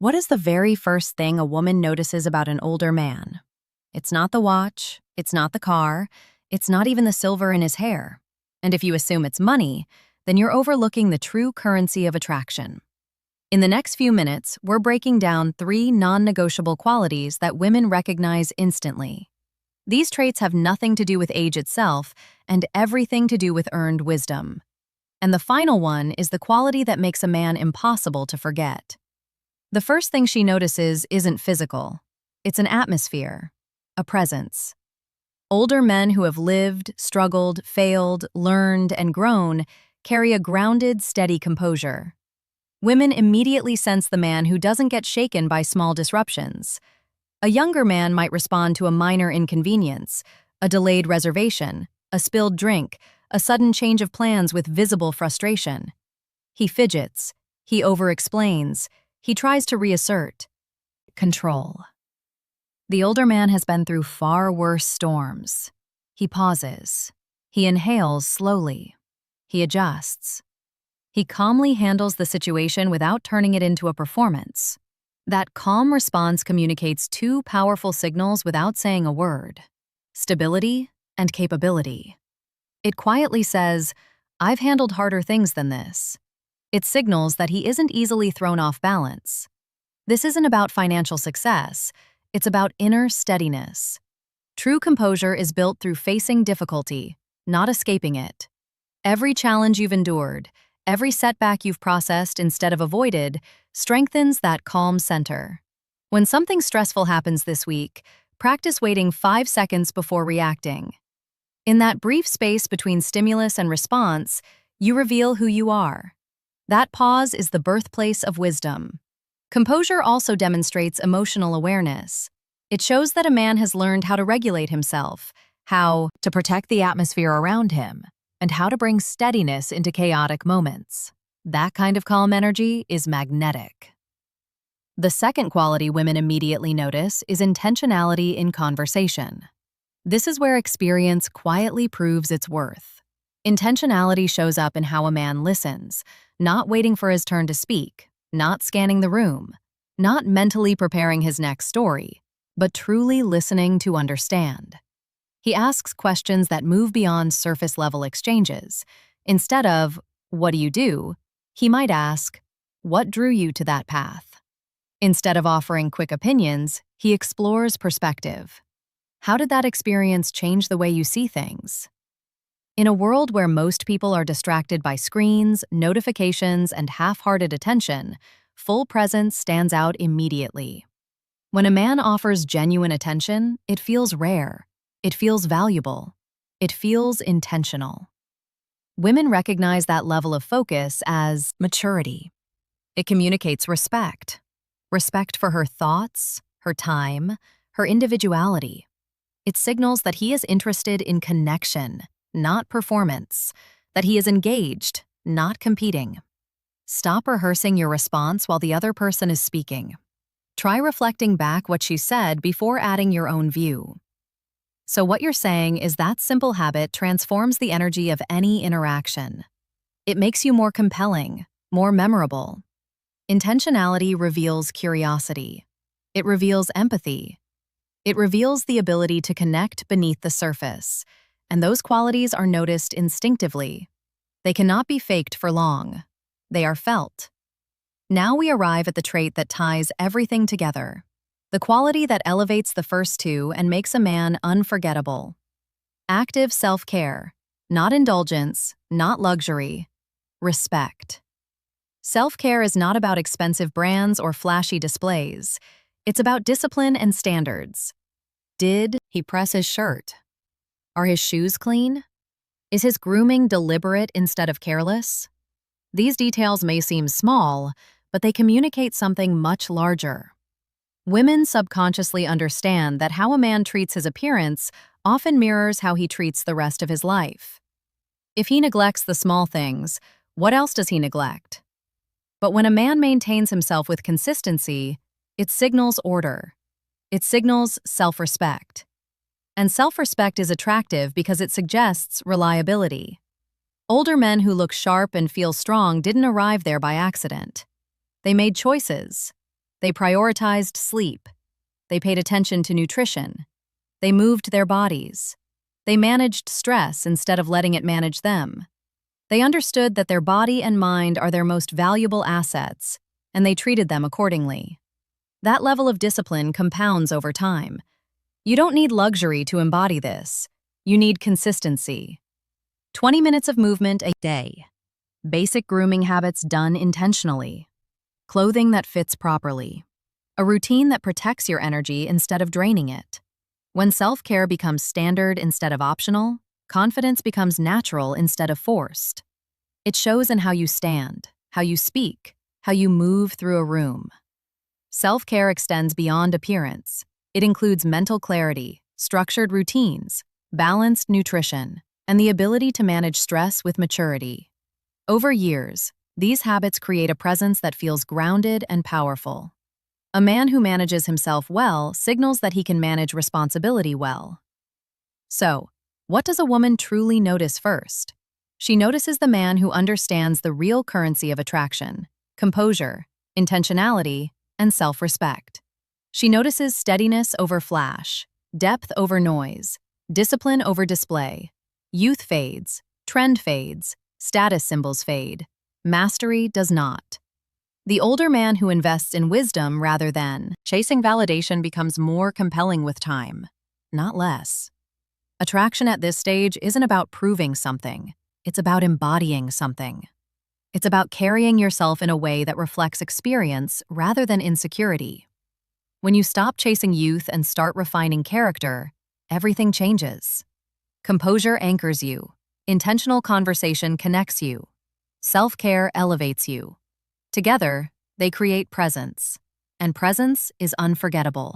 What is the very first thing a woman notices about an older man? It's not the watch, it's not the car, it's not even the silver in his hair. And if you assume it's money, then you're overlooking the true currency of attraction. In the next few minutes, we're breaking down 3 non-negotiable qualities that women recognize instantly. These traits have nothing to do with age itself and everything to do with earned wisdom. And the final one is the quality that makes a man impossible to forget. The first thing she notices isn't physical. It's an atmosphere, a presence. Older men who have lived, struggled, failed, learned, and grown carry a grounded, steady composure. Women immediately sense the man who doesn't get shaken by small disruptions. A younger man might respond to a minor inconvenience, a delayed reservation, a spilled drink, a sudden change of plans with visible frustration. He fidgets, he over-explains, he tries to reassert control. The older man has been through far worse storms. He pauses. He inhales slowly. He adjusts. He calmly handles the situation without turning it into a performance. That calm response communicates 2 powerful signals without saying a word: stability and capability. It quietly says, "I've handled harder things than this." It signals that he isn't easily thrown off balance. This isn't about financial success, it's about inner steadiness. True composure is built through facing difficulty, not escaping it. Every challenge you've endured, every setback you've processed instead of avoided, strengthens that calm center. When something stressful happens this week, practice waiting 5 seconds before reacting. In that brief space between stimulus and response, you reveal who you are. That pause is the birthplace of wisdom. Composure also demonstrates emotional awareness. It shows that a man has learned how to regulate himself, how to protect the atmosphere around him, and how to bring steadiness into chaotic moments. That kind of calm energy is magnetic. The second quality women immediately notice is intentionality in conversation. This is where experience quietly proves its worth. Intentionality shows up in how a man listens, not waiting for his turn to speak, not scanning the room, not mentally preparing his next story, but truly listening to understand. He asks questions that move beyond surface-level exchanges. Instead of, "What do?" he might ask, "What drew you to that path?" Instead of offering quick opinions, he explores perspective. How did that experience change the way you see things? In a world where most people are distracted by screens, notifications, and half-hearted attention, full presence stands out immediately. When a man offers genuine attention, it feels rare. It feels valuable. It feels intentional. Women recognize that level of focus as maturity. It communicates respect. Respect for her thoughts, her time, her individuality. It signals that he is interested in connection, not performance, that he is engaged, not competing. Stop rehearsing your response while the other person is speaking. Try reflecting back what she said before adding your own view. So what you're saying is that simple habit transforms the energy of any interaction. It makes you more compelling, more memorable. Intentionality reveals curiosity. It reveals empathy. It reveals the ability to connect beneath the surface, and those qualities are noticed instinctively. They cannot be faked for long. They are felt. Now we arrive at the trait that ties everything together, the quality that elevates the first 2 and makes a man unforgettable. Active self-care, not indulgence, not luxury, respect. Self-care is not about expensive brands or flashy displays. It's about discipline and standards. Did he press his shirt? Are his shoes clean? Is his grooming deliberate instead of careless? These details may seem small, but they communicate something much larger. Women subconsciously understand that how a man treats his appearance often mirrors how he treats the rest of his life. If he neglects the small things, what else does he neglect? But when a man maintains himself with consistency, it signals order. It signals self-respect. And self-respect is attractive because it suggests reliability. Older men who look sharp and feel strong didn't arrive there by accident. They made choices. They prioritized sleep. They paid attention to nutrition. They moved their bodies. They managed stress instead of letting it manage them. They understood that their body and mind are their most valuable assets, and they treated them accordingly. That level of discipline compounds over time. You don't need luxury to embody this. You need consistency. 20 minutes of movement a day. Basic grooming habits done intentionally. Clothing that fits properly. A routine that protects your energy instead of draining it. When self-care becomes standard instead of optional, confidence becomes natural instead of forced. It shows in how you stand, how you speak, how you move through a room. Self-care extends beyond appearance. It includes mental clarity, structured routines, balanced nutrition, and the ability to manage stress with maturity. Over years, these habits create a presence that feels grounded and powerful. A man who manages himself well signals that he can manage responsibility well. So, what does a woman truly notice first? She notices the man who understands the real currency of attraction: composure, intentionality, and self-respect. She notices steadiness over flash, depth over noise, discipline over display. Youth fades, trend fades, status symbols fade. Mastery does not. The older man who invests in wisdom rather than chasing validation becomes more compelling with time, not less. Attraction at this stage isn't about proving something. It's about embodying something. It's about carrying yourself in a way that reflects experience rather than insecurity. When you stop chasing youth and start refining character, everything changes. Composure anchors you. Intentional conversation connects you. Self-care elevates you. Together, they create presence. And presence is unforgettable.